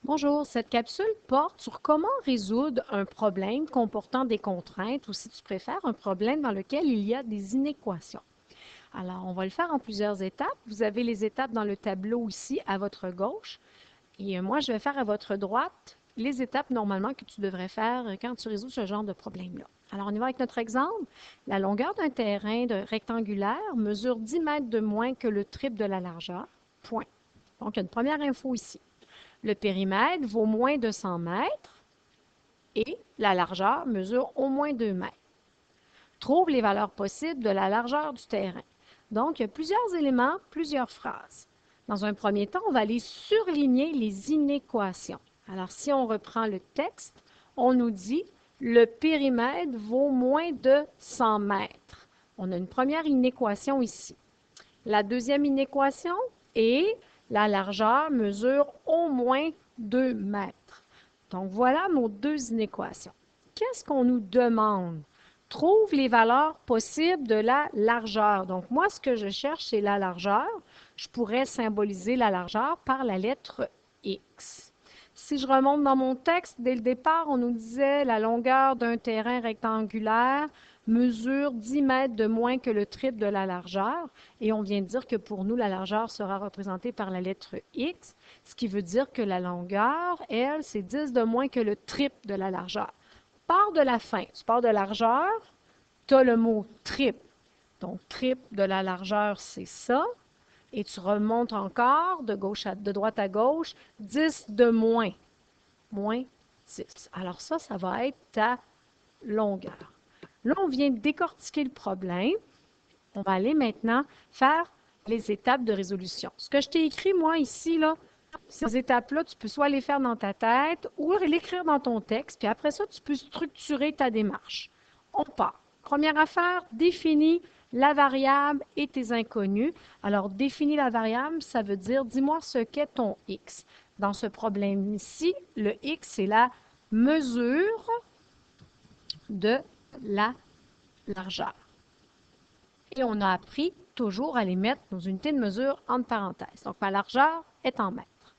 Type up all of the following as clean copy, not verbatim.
Bonjour, cette capsule porte sur comment résoudre un problème comportant des contraintes ou, si tu préfères, un problème dans lequel il y a des inéquations. Alors, on va le faire en plusieurs étapes. Vous avez les étapes dans le tableau ici à votre gauche et moi, je vais faire à votre droite les étapes normalement que tu devrais faire quand tu résous ce genre de problème-là. Alors, on y va avec notre exemple. La longueur d'un terrain rectangulaire mesure 10 mètres de moins que le triple de la largeur. Point. Donc, il y a une première info ici. Le périmètre vaut moins de 100 mètres et la largeur mesure au moins 2 mètres. Trouve les valeurs possibles de la largeur du terrain. Donc, il y a plusieurs éléments, plusieurs phrases. Dans un premier temps, on va aller surligner les inéquations. Alors, si on reprend le texte, on nous dit « Le périmètre vaut moins de 100 mètres ». On a une première inéquation ici. La deuxième inéquation est la largeur mesure au moins 2 mètres. Donc, voilà nos deux inéquations. Qu'est-ce qu'on nous demande? Trouve les valeurs possibles de la largeur. Donc, moi, ce que je cherche, c'est la largeur. Je pourrais symboliser la largeur par la lettre X. Si je remonte dans mon texte, dès le départ, on nous disait la longueur d'un terrain rectangulaire mesure 10 mètres de moins que le triple de la largeur. Et on vient de dire que pour nous, la largeur sera représentée par la lettre X, ce qui veut dire que la longueur, elle, c'est 10 de moins que le triple de la largeur. Pars de la fin, tu pars de largeur, tu as le mot triple. Donc, triple de la largeur, c'est ça. Et tu remontes encore de droite à gauche, 10 de moins, moins 10. Alors ça va être ta longueur. Là, on vient de décortiquer le problème. On va aller maintenant faire les étapes de résolution. Ce que je t'ai écrit, moi, ici, là, ces étapes-là, tu peux soit les faire dans ta tête ou l'écrire dans ton texte, puis après ça, tu peux structurer ta démarche. On part. Première affaire, définis la variable et tes inconnus. Alors, définis la variable, ça veut dire, dis-moi ce qu'est ton x. Dans ce problème-ci, le x, c'est la mesure de la largeur. Et on a appris toujours à les mettre dans une unité de mesure entre parenthèses. Donc, ma largeur est en mètres.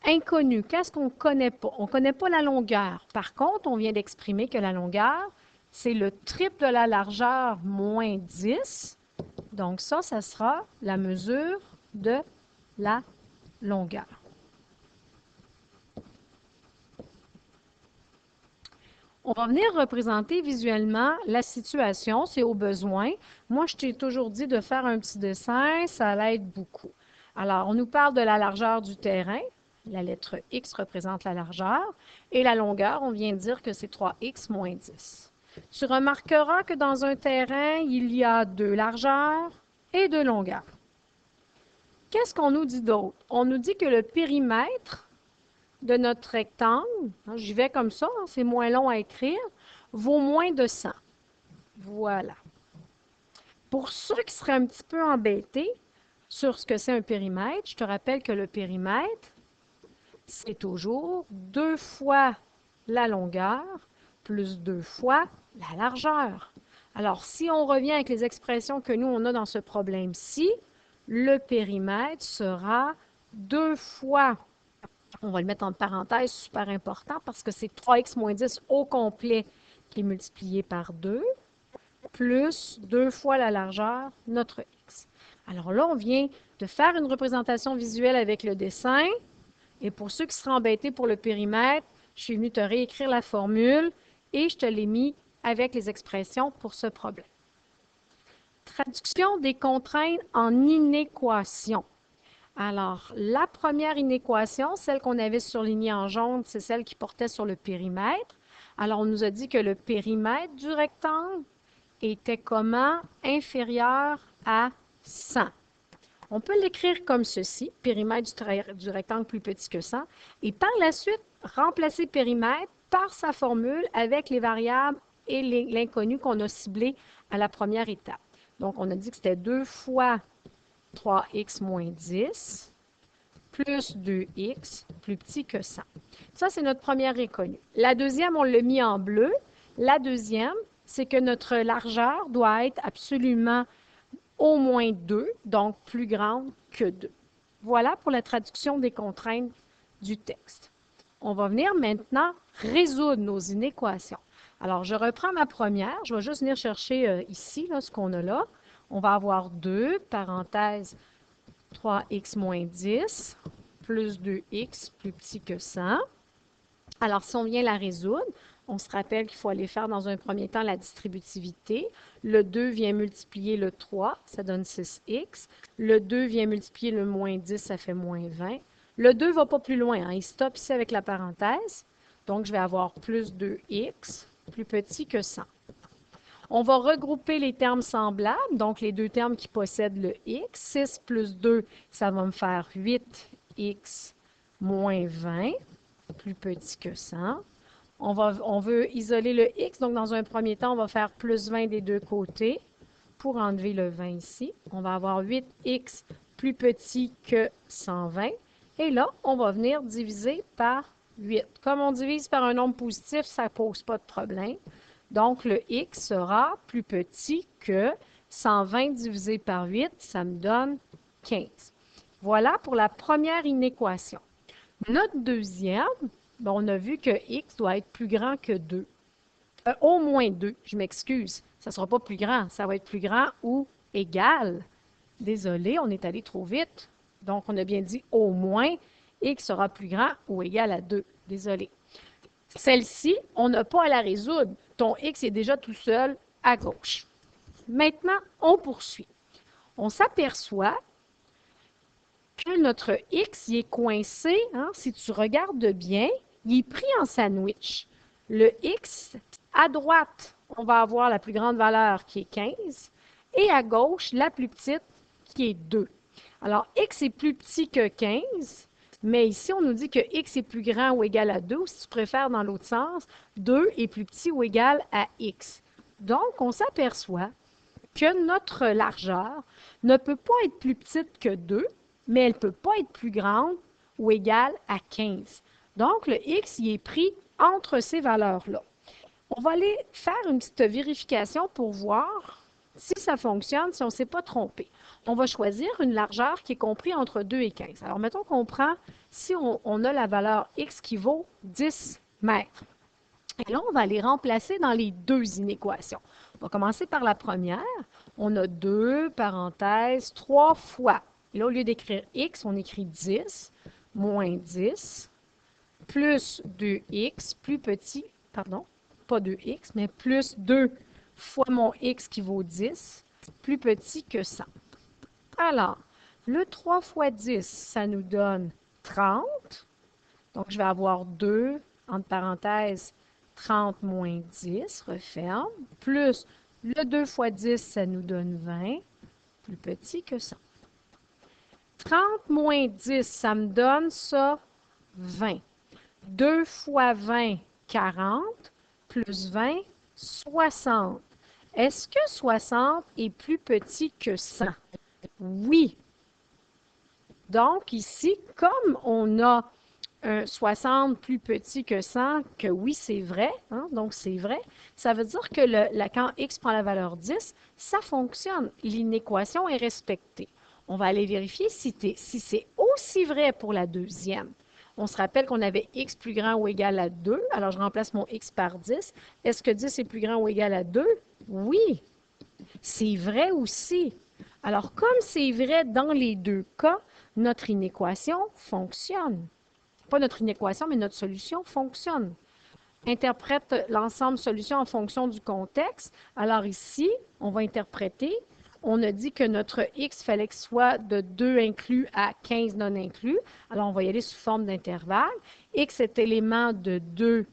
Inconnu, qu'est-ce qu'on ne connaît pas? On ne connaît pas la longueur. Par contre, on vient d'exprimer que la longueur, c'est le triple de la largeur moins 10. Donc ça sera la mesure de la longueur. On va venir représenter visuellement la situation, c'est au besoin. Moi, je t'ai toujours dit de faire un petit dessin, ça l'aide beaucoup. Alors, on nous parle de la largeur du terrain. La lettre X représente la largeur. Et la longueur, on vient de dire que c'est 3x moins 10. Tu remarqueras que dans un terrain, il y a deux largeurs et deux longueurs. Qu'est-ce qu'on nous dit d'autre? On nous dit que le périmètre de notre rectangle, j'y vais comme ça, c'est moins long à écrire, vaut moins de 100. Voilà. Pour ceux qui seraient un petit peu embêtés sur ce que c'est un périmètre, je te rappelle que le périmètre, c'est toujours 2 fois la longueur plus 2 fois la largeur. Alors, si on revient avec les expressions que nous, on a dans ce problème-ci, le périmètre sera 2 fois, on va le mettre en parenthèse, super important, parce que c'est 3x moins 10 au complet qui est multiplié par 2, plus 2 fois la largeur, notre x. Alors là, on vient de faire une représentation visuelle avec le dessin. Et pour ceux qui seraient embêtés pour le périmètre, je suis venue te réécrire la formule et je te l'ai mis avec les expressions pour ce problème. Traduction des contraintes en inéquation. Alors, la première inéquation, celle qu'on avait surlignée en jaune, c'est celle qui portait sur le périmètre. Alors, on nous a dit que le périmètre du rectangle était comment? Inférieur à 100. On peut l'écrire comme ceci, périmètre du rectangle plus petit que 100, et par la suite, remplacer périmètre par sa formule avec les variables et l'inconnu qu'on a ciblé à la première étape. Donc, on a dit que c'était 2 fois 3x moins 10 plus 2x plus petit que 100. Ça, c'est notre première inconnue. La deuxième, on l'a mis en bleu. La deuxième, c'est que notre largeur doit être absolument au moins 2, donc plus grande que 2. Voilà pour la traduction des contraintes du texte. on va venir maintenant résoudre nos inéquations. Alors, je reprends ma première. Je vais juste venir chercher ici là, ce qu'on a là. On va avoir 2, parenthèse, 3x moins 10, plus 2x plus petit que 100. Alors, si on vient la résoudre, on se rappelle qu'il faut aller faire dans un premier temps la distributivité. Le 2 vient multiplier le 3, ça donne 6x. Le 2 vient multiplier le moins 10, ça fait moins 20. Le 2 ne va pas plus loin, hein, il stoppe ici avec la parenthèse. Donc, je vais avoir plus 2x plus petit que 100. On va regrouper les termes semblables, donc les deux termes qui possèdent le x. 6 plus 2, ça va me faire 8x moins 20, plus petit que 100. On veut isoler le x, donc dans un premier temps, on va faire plus 20 des deux côtés pour enlever le 20 ici. On va avoir 8x plus petit que 120. Et là, on va venir diviser par 8. Comme on divise par un nombre positif, ça ne pose pas de problème. Donc, le x sera plus petit que 120 divisé par 8, ça me donne 15. Voilà pour la première inéquation. Notre deuxième, ben, on a vu que x doit être plus grand que 2. Au moins 2, je m'excuse. Ça ne sera pas plus grand, ça va être plus grand ou égal. Désolé, on est allé trop vite. Donc, on a bien dit au moins x sera plus grand ou égal à 2. Désolé. Celle-ci, on n'a pas à la résoudre. Ton x est déjà tout seul à gauche. Maintenant, on poursuit. On s'aperçoit que notre x il est coincé, hein, si tu regardes bien, il est pris en sandwich. Le x, à droite, on va avoir la plus grande valeur qui est 15 et à gauche, la plus petite qui est 2. Alors, x est plus petit que 15, mais ici, on nous dit que x est plus grand ou égal à 2, ou si tu préfères dans l'autre sens, 2 est plus petit ou égal à x. Donc, on s'aperçoit que notre largeur ne peut pas être plus petite que 2, mais elle ne peut pas être plus grande ou égale à 15. Donc, le x y est pris entre ces valeurs-là. On va aller faire une petite vérification pour voir si ça fonctionne, si on ne s'est pas trompé. On va choisir une largeur qui est comprise entre 2 et 15. Alors, mettons qu'on prend, si on a la valeur x qui vaut 10 mètres. Et là, on va les remplacer dans les deux inéquations. On va commencer par la première. On a 2, parenthèse, 3 fois. Et là, au lieu d'écrire x, on écrit 10, moins 10, plus 2x, plus petit, pardon, pas 2x, mais plus 2 fois mon x qui vaut 10, plus petit que 100. Alors, le 3 fois 10, ça nous donne 30. Donc, je vais avoir 2, entre parenthèses, 30 moins 10, referme, plus le 2 fois 10, ça nous donne 20, plus petit que 100. 30 moins 10, ça me donne ça, 20. 2 fois 20, 40, plus 20, 60. Est-ce que 60 est plus petit que 100? Oui. Donc, ici, comme on a un 60 plus petit que 100, que oui, c'est vrai, hein, donc c'est vrai, ça veut dire que quand x prend la valeur 10, ça fonctionne. L'inéquation est respectée. On va aller vérifier si c'est aussi vrai pour la deuxième. On se rappelle qu'on avait x plus grand ou égal à 2. Alors, je remplace mon x par 10. Est-ce que 10 est plus grand ou égal à 2? Oui. C'est vrai aussi. Alors, comme c'est vrai dans les deux cas, notre inéquation fonctionne. Pas notre inéquation, mais notre solution fonctionne. Interprète l'ensemble solution en fonction du contexte. Alors ici, on va interpréter. On a dit que notre x fallait que soit de 2 inclus à 15 non inclus. Alors, on va y aller sous forme d'intervalle. X est élément de 2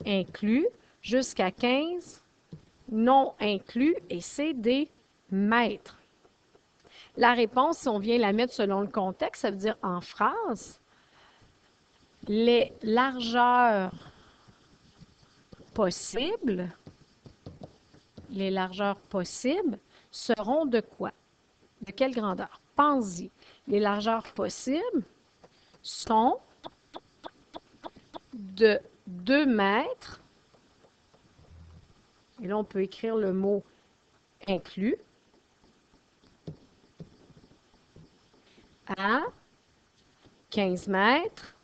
inclus jusqu'à 15 non inclus et c'est des mètres. La réponse, si on vient la mettre selon le contexte, ça veut dire en phrase, les largeurs possibles seront de quoi? De quelle grandeur? Pensez-y. Les largeurs possibles sont de 2 mètres, et là on peut écrire le mot inclus, à 15 mètres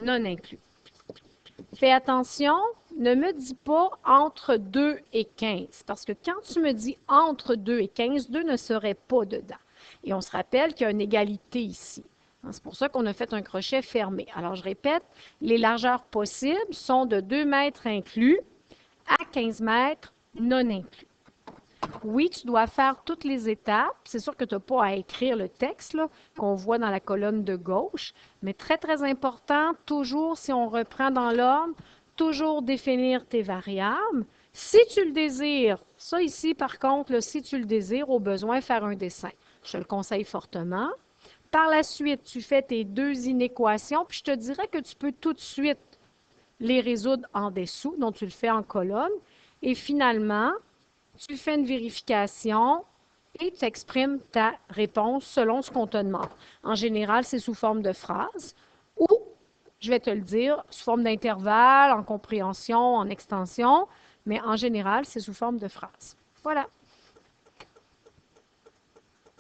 non inclus. Fais attention, ne me dis pas entre 2 et 15, parce que quand tu me dis entre 2 et 15, 2 ne serait pas dedans. Et on se rappelle qu'il y a une égalité ici. C'est pour ça qu'on a fait un crochet fermé. Alors, je répète, les largeurs possibles sont de 2 mètres inclus à 15 mètres non inclus. Oui, tu dois faire toutes les étapes. C'est sûr que tu n'as pas à écrire le texte qu'on voit dans la colonne de gauche, mais très, très important, toujours, si on reprend dans l'ordre, toujours définir tes variables. Si tu le désires, ça ici, par contre, là, si tu le désires, au besoin, faire un dessin. Je te le conseille fortement. Par la suite, tu fais tes deux inéquations, puis je te dirais que tu peux tout de suite les résoudre en dessous, donc tu le fais en colonne. Et finalement, tu fais une vérification et tu exprimes ta réponse selon ce qu'on te demande. En général, c'est sous forme de phrase ou, je vais te le dire, sous forme d'intervalle, en compréhension, en extension, mais en général, c'est sous forme de phrase. Voilà.